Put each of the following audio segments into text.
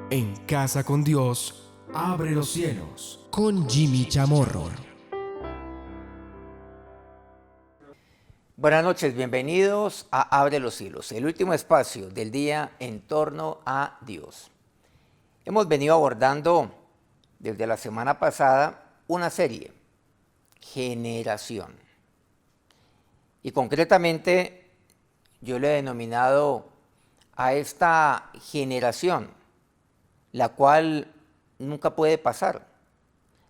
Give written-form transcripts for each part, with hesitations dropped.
En Casa con Dios, abre los cielos. Con Jimmy Chamorro. Buenas noches, bienvenidos a Abre los Cielos, el último espacio del día en torno a Dios. Hemos venido abordando desde la semana pasada una serie, Generación. Y concretamente yo le he denominado a esta generación, la cual nunca puede pasar,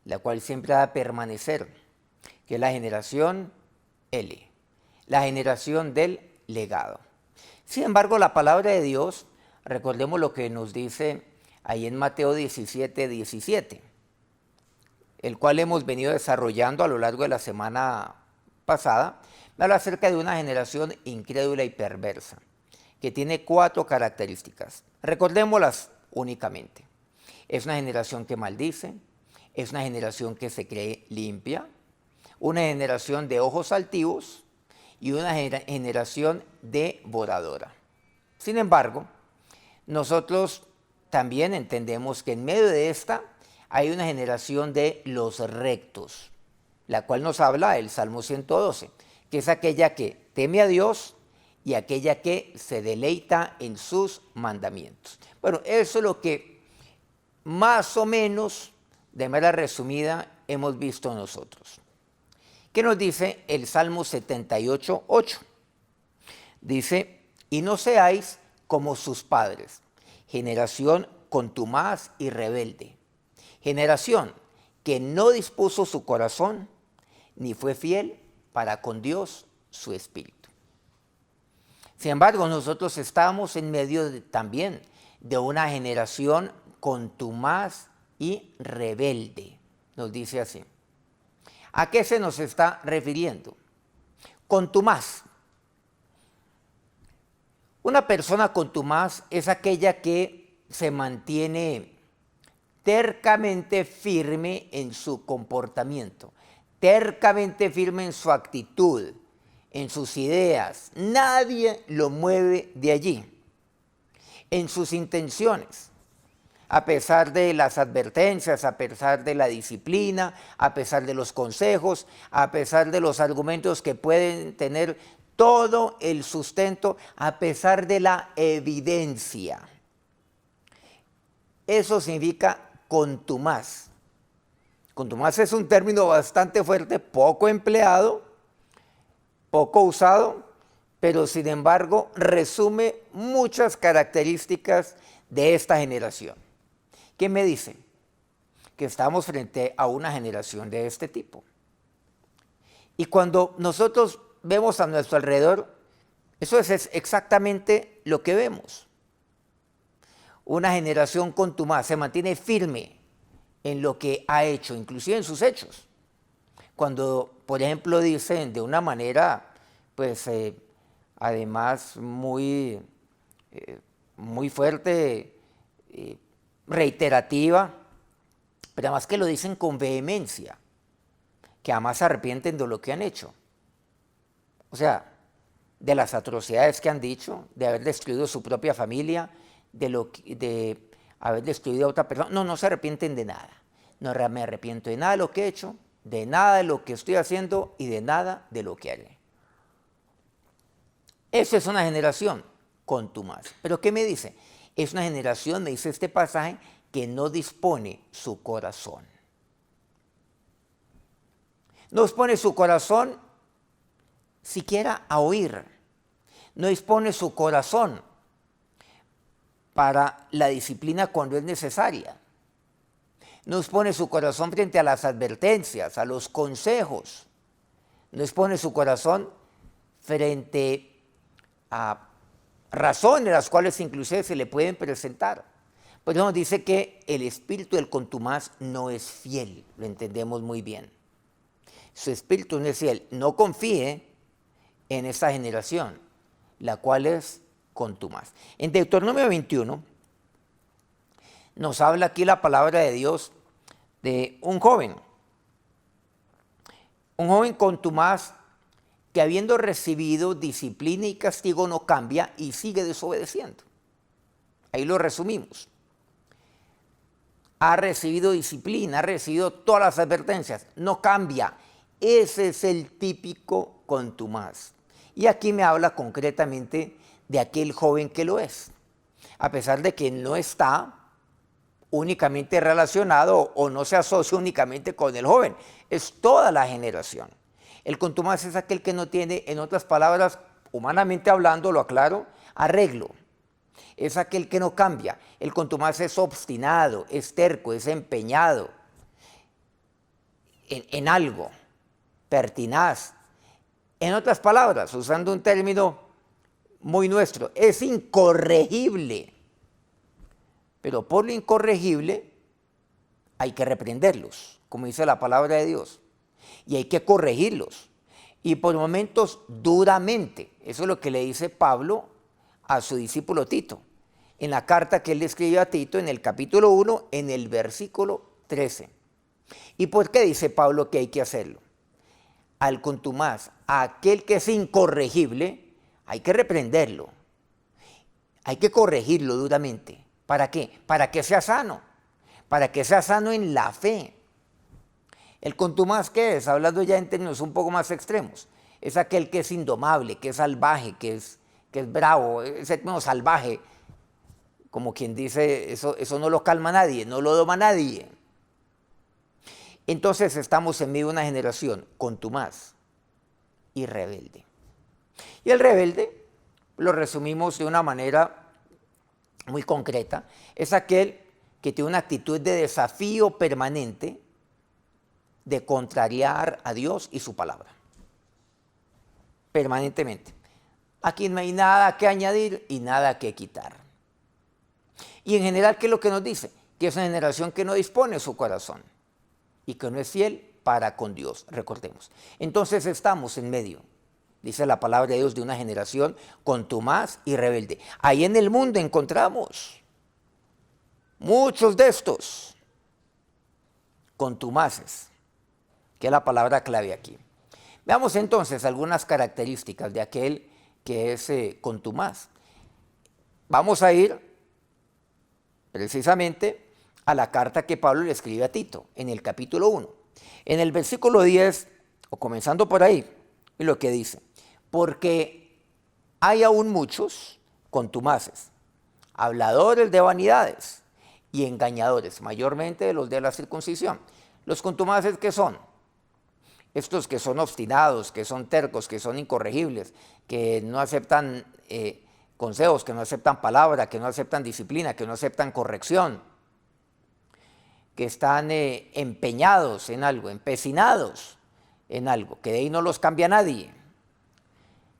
la cual siempre ha de permanecer, que es la generación L. La generación del legado. Sin embargo, la palabra de Dios, recordemos lo que nos dice ahí en Mateo 17, 17, el cual hemos venido desarrollando a lo largo de la semana pasada, me habla acerca de una generación incrédula y perversa, que tiene 4 características. Recordémoslas únicamente. Es una generación que maldice, es una generación que se cree limpia, una generación de ojos altivos, y una generación devoradora. Sin embargo, nosotros también entendemos que en medio de esta hay una generación de los rectos, la cual nos habla el Salmo 112, que es aquella que teme a Dios y aquella que se deleita en sus mandamientos. Bueno, eso es lo que más o menos, de manera resumida, hemos visto nosotros. ¿Qué nos dice el Salmo 78, 8? Dice, y no seáis como sus padres, generación contumaz y rebelde, generación que no dispuso su corazón, ni fue fiel para con Dios su espíritu. Sin embargo, nosotros estamos en medio también de una generación contumaz y rebelde, nos dice así. ¿A qué se nos está refiriendo? Contumaz. Una persona contumaz es aquella que se mantiene tercamente firme en su comportamiento, tercamente firme en su actitud, en sus ideas. Nadie lo mueve de allí. En sus intenciones. A pesar de las advertencias, a pesar de la disciplina, a pesar de los consejos, a pesar de los argumentos que pueden tener todo el sustento, a pesar de la evidencia. Eso significa contumaz. Contumaz es un término bastante fuerte, poco empleado, poco usado, pero sin embargo resume muchas características de esta generación. ¿Qué me dice? Que estamos frente a una generación de este tipo. Y cuando nosotros vemos a nuestro alrededor, eso es exactamente lo que vemos. Una generación contumaz, se mantiene firme en lo que ha hecho, inclusive en sus hechos. Cuando, por ejemplo, dicen de una manera, pues, además muy fuerte, reiterativa, pero además que lo dicen con vehemencia, que además se arrepienten de lo que han hecho. O sea, de las atrocidades que han dicho, de haber destruido su propia familia, de haber destruido a otra persona. No se arrepienten de nada. No me arrepiento de nada de lo que he hecho, de nada de lo que estoy haciendo y de nada de lo que haré. Eso es una generación contumaz. ¿Pero qué me dice? Es una generación, me dice este pasaje, que no dispone su corazón. No dispone su corazón siquiera a oír. No dispone su corazón para la disciplina cuando es necesaria. No dispone su corazón frente a las advertencias, a los consejos. No dispone su corazón frente a razones las cuales inclusive se le pueden presentar. Por eso nos dice que el espíritu del contumaz no es fiel, lo entendemos muy bien. Su espíritu no es fiel, no confíe en esta generación, la cual es contumaz. En Deuteronomio 21 nos habla aquí la palabra de Dios de un joven contumaz que habiendo recibido disciplina y castigo no cambia y sigue desobedeciendo. Ahí lo resumimos. ha recibido disciplina, ha recibido todas las advertencias, no cambia. Ese es el típico contumaz. Y aquí me habla concretamente de aquel joven que lo es, a pesar de que no está únicamente relacionado o no se asocia únicamente con el joven, es toda la generación. El contumaz es aquel que no tiene, en otras palabras, humanamente hablando, lo aclaro, arreglo. Es aquel que no cambia. El contumaz es obstinado, es terco, es empeñado en algo, pertinaz. En otras palabras, usando un término muy nuestro, es incorregible. Pero por lo incorregible hay que reprenderlos, como dice la palabra de Dios, y hay que corregirlos, y por momentos duramente. Eso es lo que le dice Pablo a su discípulo Tito, en la carta que él le escribió a Tito en el capítulo 1, en el versículo 13. ¿Y por qué dice Pablo que hay que hacerlo? Al contumaz, a aquel que es incorregible, hay que reprenderlo, hay que corregirlo duramente. ¿Para qué? Para que sea sano en la fe. El contumaz, ¿qué es? Hablando ya en términos un poco más extremos, es aquel que es indomable, que es salvaje, que es bravo, ese término salvaje, como quien dice, eso no lo calma nadie, no lo doma nadie. Entonces estamos en medio de una generación contumaz y rebelde. Y el rebelde, lo resumimos de una manera muy concreta, es aquel que tiene una actitud de desafío permanente de contrariar a Dios y su palabra. Permanentemente. Aquí no hay nada que añadir y nada que quitar. Y en general, ¿qué es lo que nos dice? Que es una generación que no dispone su corazón y que no es fiel para con Dios, recordemos. Entonces estamos en medio, dice la palabra de Dios, de una generación contumaz y rebelde. Ahí en el mundo encontramos muchos de estos contumaces, que es la palabra clave aquí. Veamos entonces algunas características de aquel que es contumaz. Vamos a ir precisamente a la carta que Pablo le escribe a Tito, en el capítulo 1. En el versículo 10, o comenzando por ahí, es lo que dice: porque hay aún muchos contumaces, habladores de vanidades y engañadores, mayormente los de la circuncisión. Los contumaces, ¿qué son? Estos que son obstinados, que son tercos, que son incorregibles, que no aceptan consejos, que no aceptan palabra, que no aceptan disciplina, que no aceptan corrección, que están empeñados en algo, empecinados en algo, que de ahí no los cambia nadie.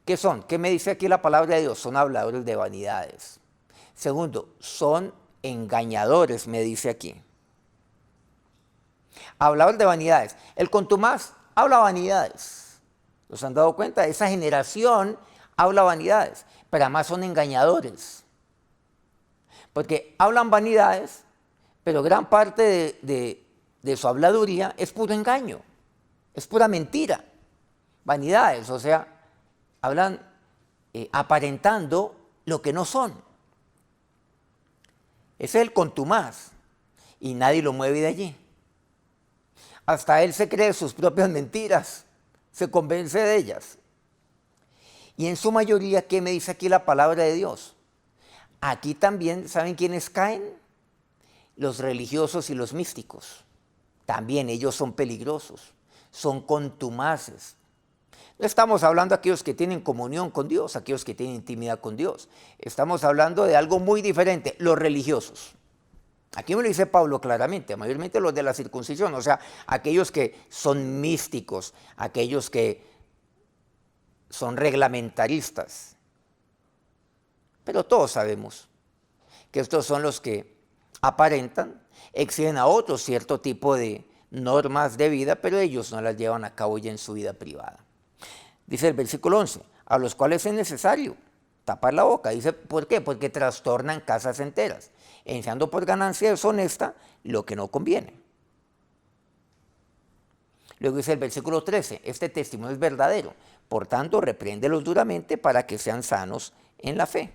¿Qué son? ¿Qué me dice aquí la palabra de Dios? Son habladores de vanidades. Segundo, son engañadores, me dice aquí. Hablador de vanidades. El contumaz habla vanidades. ¿Los han dado cuenta? Esa generación habla vanidades, pero además son engañadores. Porque hablan vanidades, pero gran parte de su habladuría es puro engaño, es pura mentira. Vanidades, o sea, hablan aparentando lo que no son. Ese es el contumaz y nadie lo mueve de allí. Hasta él se cree sus propias mentiras, se convence de ellas. Y en su mayoría, ¿qué me dice aquí la palabra de Dios? Aquí también, ¿saben quiénes caen? Los religiosos y los místicos. También ellos son peligrosos, son contumaces. No estamos hablando de aquellos que tienen comunión con Dios, aquellos que tienen intimidad con Dios. Estamos hablando de algo muy diferente, los religiosos. Aquí me lo dice Pablo claramente, mayormente los de la circuncisión, o sea, aquellos que son místicos, aquellos que son reglamentaristas. Pero todos sabemos que estos son los que aparentan, exigen a otros cierto tipo de normas de vida, pero ellos no las llevan a cabo ya en su vida privada. Dice el versículo 11, a los cuales es necesario tapar la boca. Dice, ¿por qué? Porque trastornan casas enteras, enseñando por ganancia deshonesta lo que no conviene. Luego dice el versículo 13, este testimonio es verdadero, por tanto repréndelos duramente para que sean sanos en la fe.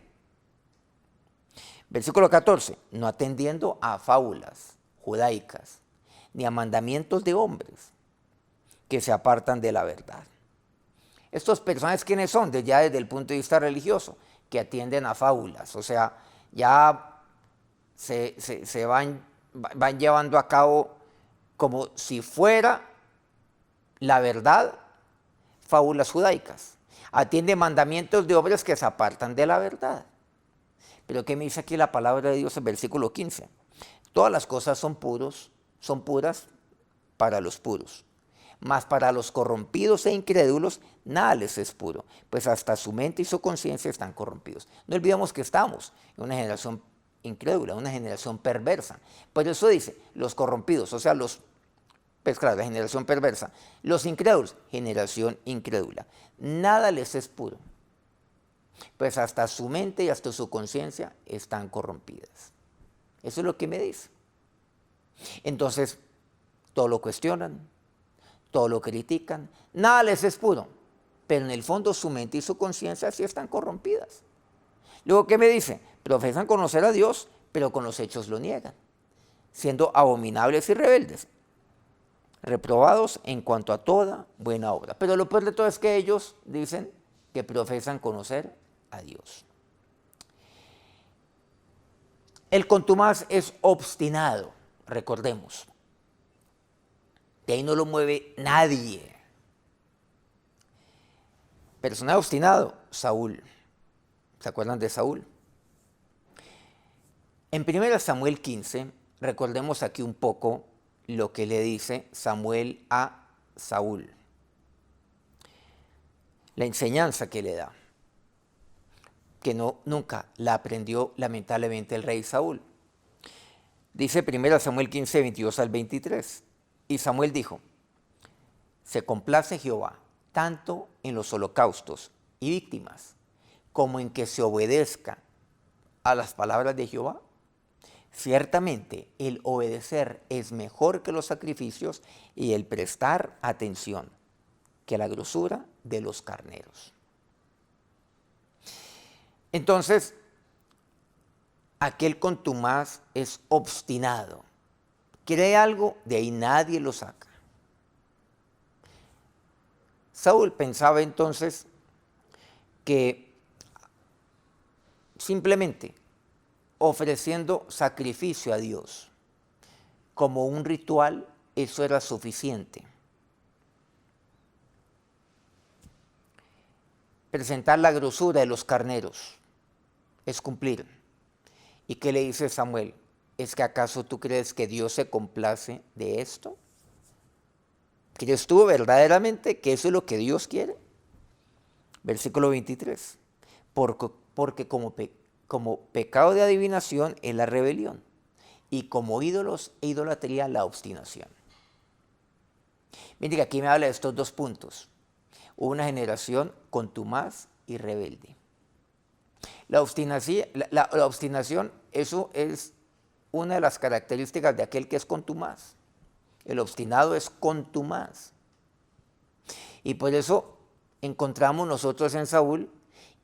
Versículo 14, no atendiendo a fábulas judaicas, ni a mandamientos de hombres que se apartan de la verdad. Estos personajes, ¿quiénes son? Ya desde el punto de vista religioso, que atienden a fábulas, o sea, ya se van llevando a cabo como si fuera la verdad, fábulas judaicas. Atiende mandamientos de hombres que se apartan de la verdad. Pero ¿qué me dice aquí la palabra de Dios en versículo 15? Todas las cosas son puras para los puros, mas para los corrompidos e incrédulos nada les es puro, pues hasta su mente y su conciencia están corrompidos. No olvidemos que estamos en una generación incrédula, una generación perversa. Por eso dice, los corrompidos, o sea, pues claro, la generación perversa. Los incrédulos, generación incrédula. Nada les es puro, pues hasta su mente y hasta su conciencia están corrompidas. Eso es lo que me dice. Entonces, todo lo cuestionan, todo lo critican, nada les es puro, pero en el fondo su mente y su conciencia sí están corrompidas. Luego, ¿qué me dice? Profesan conocer a Dios, pero con los hechos lo niegan, siendo abominables y rebeldes, reprobados en cuanto a toda buena obra. Pero lo peor de todo es que ellos dicen que profesan conocer a Dios. El contumaz es obstinado, recordemos. De ahí no lo mueve nadie. Personaje obstinado, Saúl. ¿Se acuerdan de Saúl? En 1 Samuel 15, recordemos aquí un poco lo que le dice Samuel a Saúl. La enseñanza que le da, que nunca la aprendió lamentablemente el rey Saúl. Dice 1 Samuel 15, 22 al 23. Y Samuel dijo, se complace Jehová tanto en los holocaustos y víctimas, como en que se obedezca a las palabras de Jehová. Ciertamente el obedecer es mejor que los sacrificios y el prestar atención que la grosura de los carneros. Entonces, aquel contumaz es obstinado. Cree algo, de ahí nadie lo saca. Saúl pensaba entonces que simplemente ofreciendo sacrificio a Dios como un ritual, eso era suficiente. Presentar la grosura de los carneros es cumplir. ¿Y qué le dice Samuel? ¿Es que acaso tú crees que Dios se complace de esto? ¿Crees tú verdaderamente que eso es lo que Dios quiere? Versículo 23. Porque como pecado de adivinación es la rebelión, y como ídolos e idolatría la obstinación. Miren que aquí me habla de estos dos puntos. Una generación contumaz y rebelde. La obstinación, eso es una de las características de aquel que es contumaz. El obstinado es contumaz. Y por eso encontramos nosotros en Saúl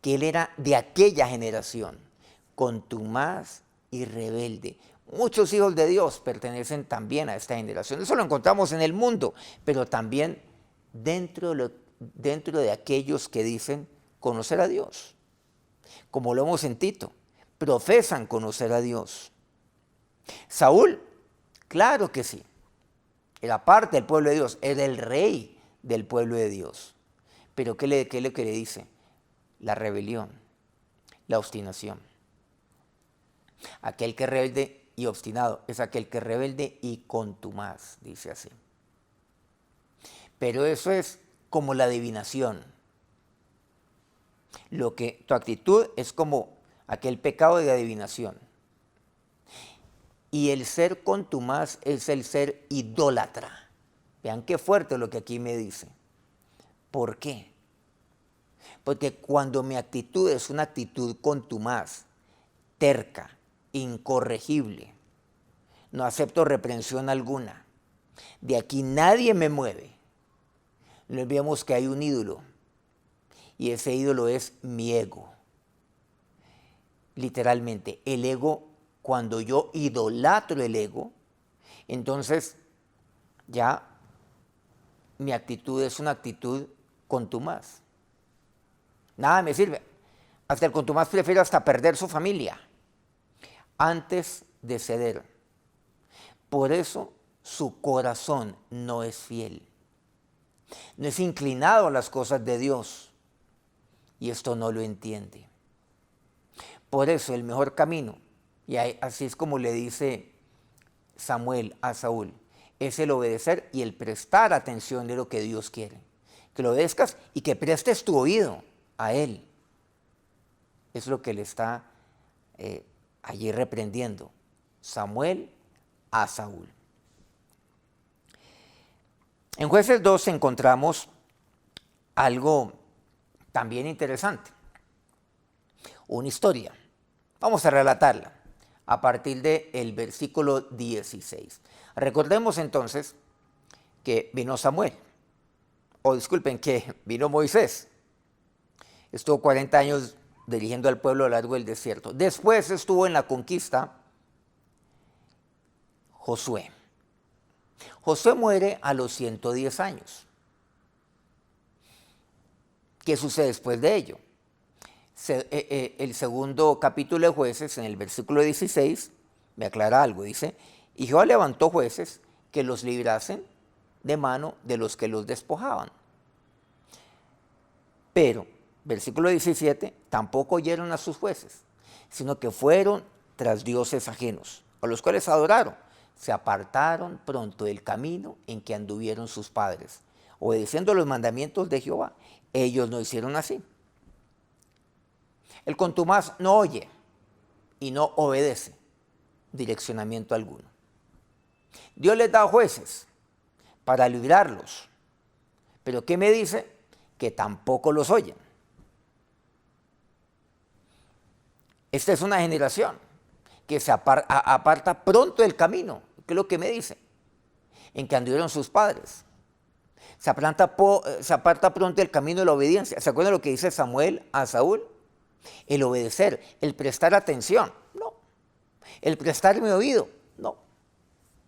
que él era de aquella generación, contumaz y rebelde. Muchos hijos de Dios pertenecen también a esta generación. Eso lo encontramos en el mundo, pero también dentro de aquellos que dicen conocer a Dios. Como lo hemos sentido, profesan conocer a Dios. Saúl, claro que sí, era parte del pueblo de Dios, era el rey del pueblo de Dios. Pero ¿qué es lo que le dice? La rebelión, la obstinación. Aquel que es rebelde y obstinado es aquel que es rebelde y contumaz, dice así. Pero eso es como la adivinación. Tu actitud es como aquel pecado de adivinación. Y el ser contumaz es el ser idólatra. Vean qué fuerte lo que aquí me dice. ¿Por qué? Porque cuando mi actitud es una actitud contumaz, terca, incorregible, no acepto reprensión alguna, de aquí nadie me mueve. No olvidemos que hay un ídolo, y ese ídolo es mi ego. Literalmente, el ego, cuando yo idolatro el ego, entonces ya mi actitud es una actitud contumaz. Nada me sirve. Hasta el contumaz prefiere hasta perder su familia antes de ceder. Por eso su corazón no es fiel. No es inclinado a las cosas de Dios. Y esto no lo entiende. Por eso el mejor camino, y así es como le dice Samuel a Saúl, es el obedecer y el prestar atención de lo que Dios quiere. Que lo obedezcas y que prestes tu oído a Él. Es lo que le está allí reprendiendo Samuel a Saúl. En Jueces 2 encontramos algo también interesante. Una historia. Vamos a relatarla a partir del versículo 16. Recordemos entonces que vino Samuel, o disculpen, que vino Moisés. Estuvo 40 años dirigiendo al pueblo a lo largo del desierto. Después estuvo en la conquista Josué. Josué muere a los 110 años. ¿Qué sucede después de ello? El segundo capítulo de Jueces, en el versículo 16, me aclara algo, dice, y Jehová levantó jueces que los librasen de mano de los que los despojaban. Pero, versículo 17, tampoco oyeron a sus jueces, sino que fueron tras dioses ajenos, a los cuales adoraron. Se apartaron pronto del camino en que anduvieron sus padres, obedeciendo los mandamientos de Jehová. Ellos no hicieron así. El contumaz no oye y no obedece direccionamiento alguno. Dios les da jueces para librarlos, pero ¿qué me dice? Que tampoco los oyen. Esta es una generación que se aparta pronto del camino. ¿Qué es lo que me dice? En que anduvieron sus padres. Se aparta pronto del camino de la obediencia. ¿Se acuerdan lo que dice Samuel a Saúl? El obedecer, el prestar atención, no. El prestarme oído, no.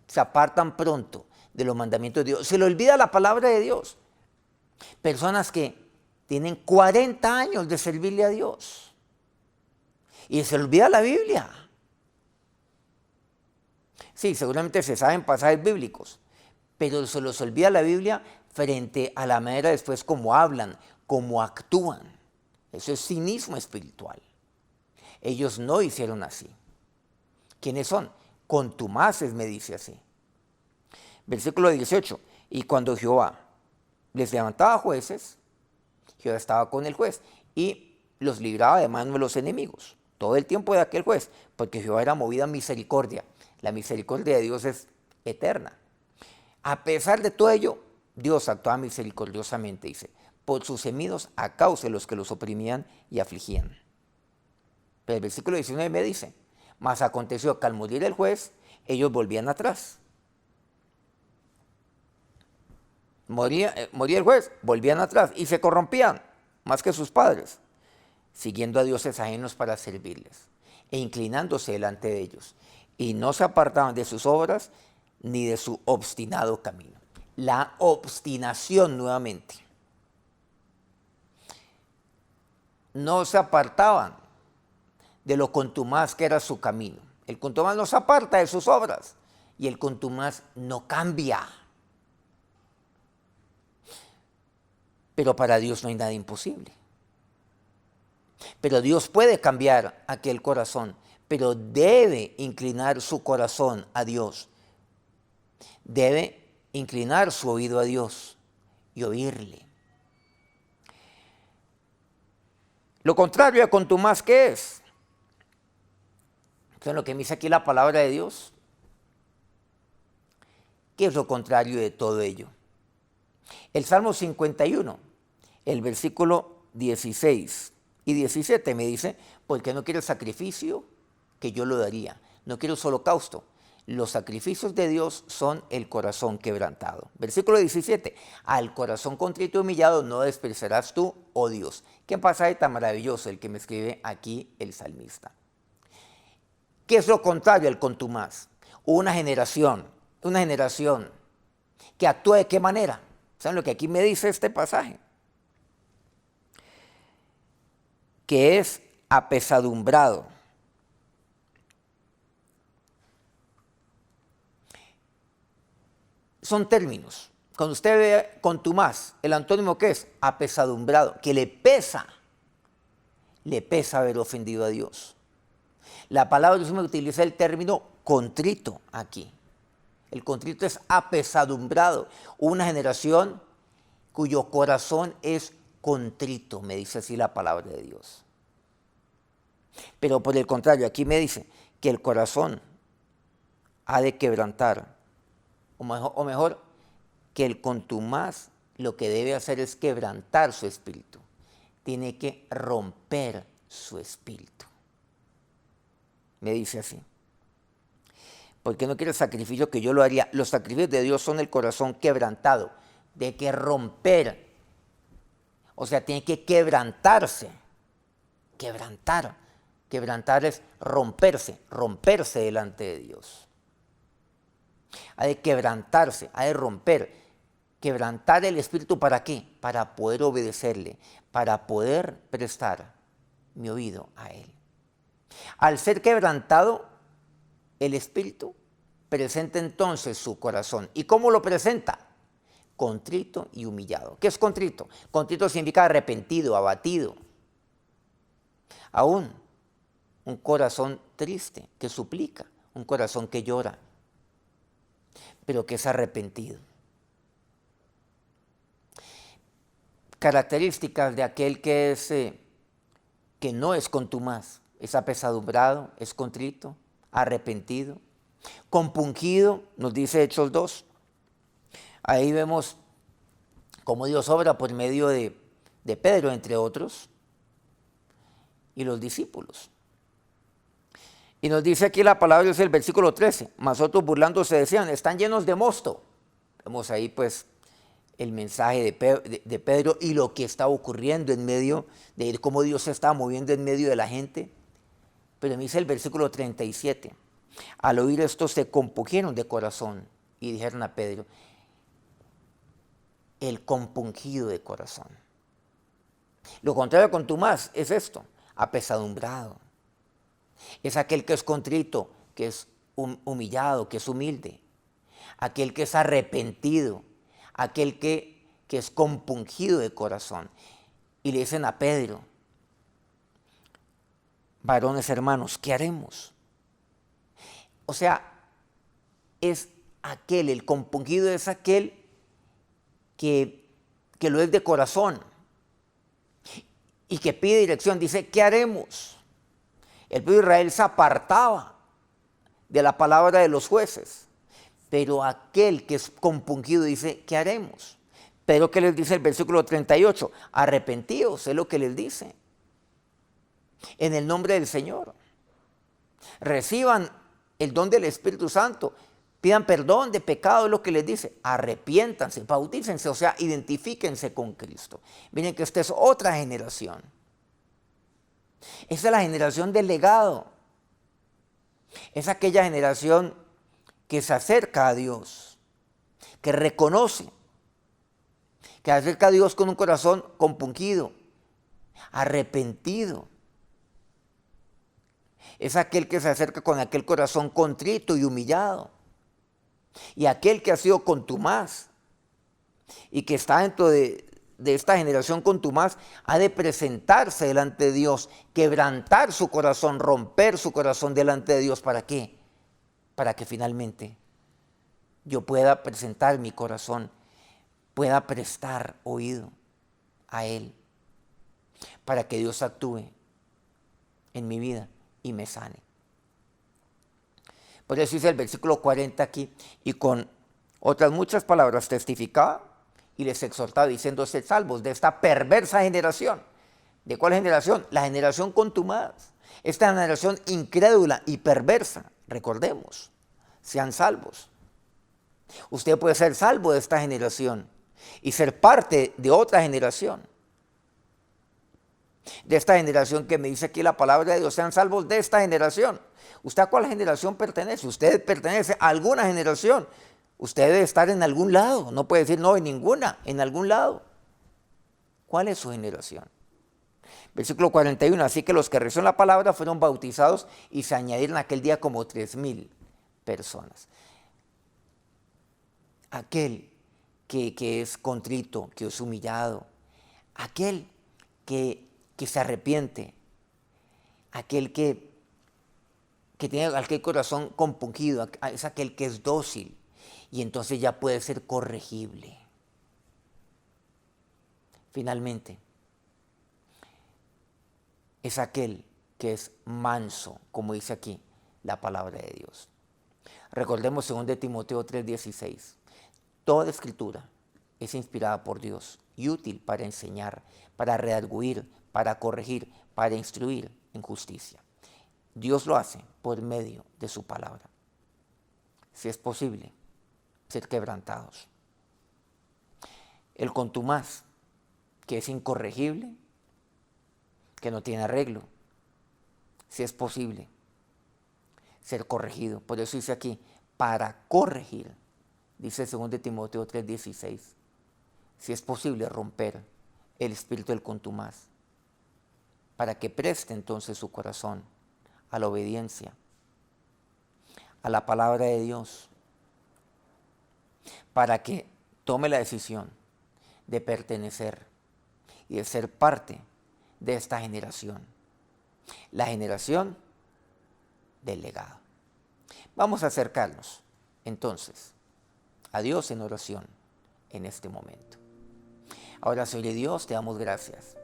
Se apartan pronto de los mandamientos de Dios. Se le olvida la palabra de Dios. Personas que tienen 40 años de servirle a Dios. Y se le olvida la Biblia. Sí, seguramente se saben pasajes bíblicos, pero se les olvida la Biblia frente a la manera después como hablan, como actúan. Eso es cinismo espiritual. Ellos no hicieron así. ¿Quiénes son? Contumaces, me dice así. Versículo 18. Y cuando Jehová les levantaba jueces, Jehová estaba con el juez y los libraba de mano de los enemigos. Todo el tiempo de aquel juez, porque Jehová era movido a misericordia. La misericordia de Dios es eterna. A pesar de todo ello, Dios actuaba misericordiosamente, dice, por sus gemidos a causa de los que los oprimían y afligían. Pero el versículo 19 me dice, mas aconteció que al morir el juez, ellos volvían atrás. Moría el juez, volvían atrás y se corrompían más que sus padres, siguiendo a dioses ajenos para servirles e inclinándose delante de ellos. Y no se apartaban de sus obras ni de su obstinado camino. La obstinación nuevamente. No se apartaban de lo contumaz que era su camino. El contumaz no se aparta de sus obras y el contumaz no cambia. Pero para Dios no hay nada imposible. Pero Dios puede cambiar aquel corazón, pero debe inclinar su corazón a Dios. Debe inclinar su oído a Dios y oírle. Lo contrario a contumaz, ¿qué es? ¿Saben lo que me dice aquí la palabra de Dios? ¿Qué es lo contrario de todo ello? El Salmo 51, el versículo 16 y 17 me dice, porque no quiero sacrificio, que yo lo daría. No quiero holocausto. Los sacrificios de Dios son el corazón quebrantado. Versículo 17. Al corazón contrito y humillado no despreciarás tú, oh Dios. ¿Qué pasaje tan maravilloso el que me escribe aquí el salmista? ¿Qué es lo contrario al contumaz? Una generación una generación que actúa de qué manera. ¿Saben lo que aquí me dice este pasaje? Que es apesadumbrado. Son términos. Cuando usted ve contumaz, el antónimo ¿qué es? Apesadumbrado, que le pesa haber ofendido a Dios. La palabra de Dios me utiliza el término contrito aquí. El contrito es apesadumbrado. Una generación cuyo corazón es contrito, me dice así la palabra de Dios. Pero por el contrario, aquí me dice que el corazón ha de quebrantar, o mejor, que el contumaz lo que debe hacer es quebrantar su espíritu. Tiene que romper su espíritu. Me dice así. Porque no quiere el sacrificio que yo lo haría. Los sacrificios de Dios son el corazón quebrantado. De que romper. O sea, tiene que quebrantarse. Quebrantar. Quebrantar es romperse delante de Dios. Ha de quebrantarse, ha de romper. Quebrantar el espíritu, ¿para qué? Para poder obedecerle, para poder prestar mi oído a Él. Al ser quebrantado el espíritu, presenta entonces su corazón. ¿Y cómo lo presenta? Contrito y humillado. ¿Qué es contrito? Contrito significa arrepentido, abatido. Aún un corazón triste que suplica, un corazón que llora, pero que es arrepentido. Características de aquel que no es contumaz: es apesadumbrado, es contrito, arrepentido, compungido, nos dice Hechos 2. Ahí vemos cómo Dios obra por medio de Pedro, entre otros, y los discípulos. Y nos dice aquí la palabra de Dios, el versículo 13, mas otros burlándose decían, están llenos de mosto. Vemos ahí pues el mensaje de Pedro y lo que está ocurriendo en medio de él, cómo Dios se está moviendo en medio de la gente. Pero me dice el versículo 37, al oír esto se compungieron de corazón y dijeron a Pedro, el compungido de corazón. Lo contrario a contumaz es esto, apesadumbrado. Es aquel que es contrito, que es humillado, que es humilde. Aquel que es arrepentido, aquel que es compungido de corazón. Y le dicen a Pedro, varones hermanos, ¿qué haremos? O sea, es aquel, el compungido es aquel que lo es de corazón y que pide dirección. Dice, ¿qué haremos? El pueblo de Israel se apartaba de la palabra de los jueces, pero aquel que es compungido dice, ¿qué haremos? Pero ¿qué les dice el versículo 38? Arrepentíos, es lo que les dice. En el nombre del Señor. Reciban el don del Espíritu Santo. Pidan perdón de pecado, es lo que les dice. Arrepiéntanse, bautícense, o sea, identifíquense con Cristo. Miren que esta es otra generación. Esa es la generación del legado. Es aquella generación que se acerca a Dios, que reconoce, que se acerca a Dios con un corazón compungido, arrepentido. Es aquel que se acerca con aquel corazón contrito y humillado. Y aquel que ha sido contumaz y que está dentro de esta generación contumaz ha de presentarse delante de Dios, quebrantar su corazón, romper su corazón delante de Dios. ¿Para qué? Para que finalmente yo pueda presentar mi corazón, pueda prestar oído a Él, para que Dios actúe en mi vida y me sane. Por eso dice el versículo 40 aquí, y con otras muchas palabras testificaba y les exhortaba diciendo, sed salvos de esta perversa generación. ¿De cuál generación? La generación contumaz. Esta generación incrédula y perversa. Recordemos, sean salvos. Usted puede ser salvo de esta generación y ser parte de otra generación. De esta generación que me dice aquí la palabra de Dios, sean salvos de esta generación. ¿Usted a cuál generación pertenece? Usted pertenece a alguna generación. Usted debe estar en algún lado. No puede decir no, en ninguna, en algún lado. ¿Cuál es su generación? Versículo 41, así que los que recibieron la palabra fueron bautizados y se añadieron aquel día como 3,000 personas. Aquel que es contrito, que es humillado, aquel que se arrepiente, aquel que tiene aquel corazón compungido, es aquel que es dócil y entonces ya puede ser corregible. Finalmente, es aquel que es manso, como dice aquí la palabra de Dios. Recordemos 2 Timoteo 3:16, toda escritura es inspirada por Dios y útil para enseñar, para redarguir, para corregir, para instruir en justicia. Dios lo hace por medio de su palabra. Si es posible, ser quebrantados. El contumaz, que es incorregible, que no tiene arreglo, si es posible, ser corregido. Por eso dice aquí, para corregir, dice 2 Timoteo 3:16, si es posible romper el espíritu del contumaz, para que preste entonces su corazón a la obediencia, a la palabra de Dios, para que tome la decisión de pertenecer y de ser parte de esta generación, la generación del legado. Vamos a acercarnos entonces a Dios en oración en este momento. Ahora, Señor Dios, te damos gracias,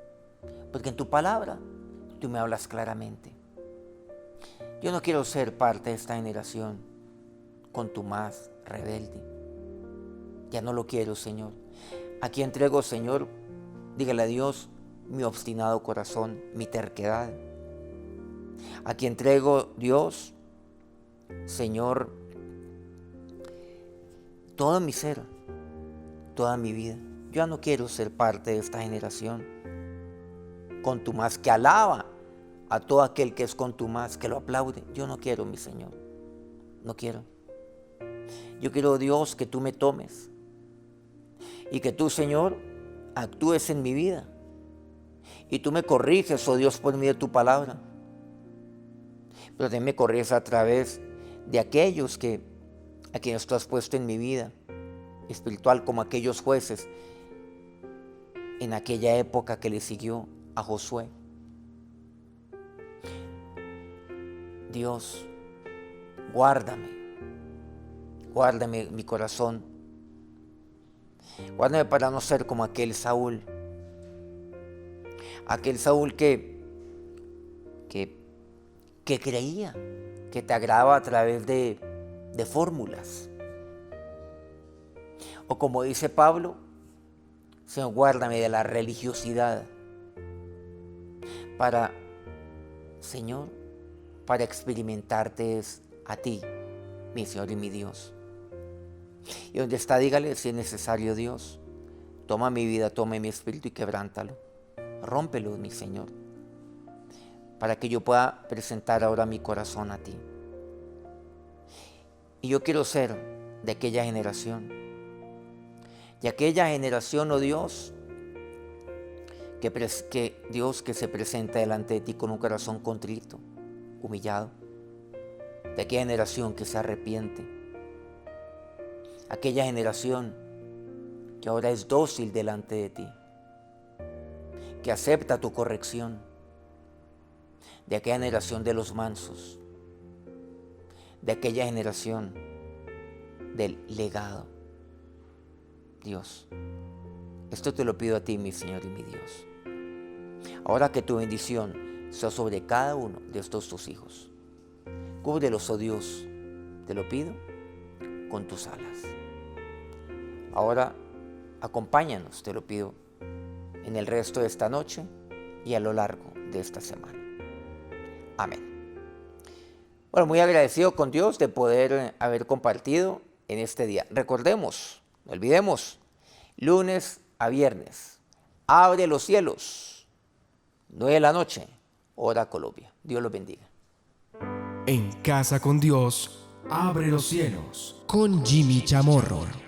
porque en tu palabra tú me hablas claramente. Yo no quiero ser parte de esta generación contumaz, rebelde. Ya no lo quiero, Señor. Aquí entrego, Señor, dígale a Dios, mi obstinado corazón, mi terquedad. Aquí entrego, Dios, Señor, todo mi ser, toda mi vida. Yo ya no quiero ser parte de esta generación contumaz que alaba a todo aquel que es contumaz, que lo aplaude. Yo no quiero, mi Señor, no quiero. Yo quiero, Dios, que tú me tomes y que tú, Señor, actúes en mi vida y tú me corriges, oh Dios, por medio de tu palabra. Pero también me corriges a través de aquellos a quienes tú has puesto en mi vida espiritual, como aquellos jueces en aquella época que le siguió a Josué. Dios, guárdame mi corazón, guárdame para no ser como aquel Saúl que creía que te agradaba a través de fórmulas. O como dice Pablo, Señor, guárdame de la religiosidad para, Señor, para experimentarte a ti, mi Señor y mi Dios. Y donde está, dígale, si es necesario, Dios, toma mi vida, toma mi espíritu y quebrántalo. Rómpelo, mi Señor, para que yo pueda presentar ahora mi corazón a ti. Y yo quiero ser de aquella generación, oh Dios, que se presenta delante de ti con un corazón contrito, humillado, de aquella generación que se arrepiente, aquella generación que ahora es dócil delante de ti, que acepta tu corrección, de aquella generación de los mansos, de aquella generación del legado. Dios, esto te lo pido a ti, mi Señor y mi Dios. Ahora que tu bendición sea sobre cada uno de estos tus hijos. Cúbrelos, oh Dios, te lo pido, con tus alas. Ahora acompáñanos, te lo pido, en el resto de esta noche y a lo largo de esta semana. Amén. Bueno, muy agradecido con Dios de poder haber compartido en este día. Recordemos, no olvidemos, lunes a viernes, abre los cielos 9 de la noche, hora Colombia. Dios los bendiga. En Casa con Dios, abre los cielos. Con Jimmy Chamorro.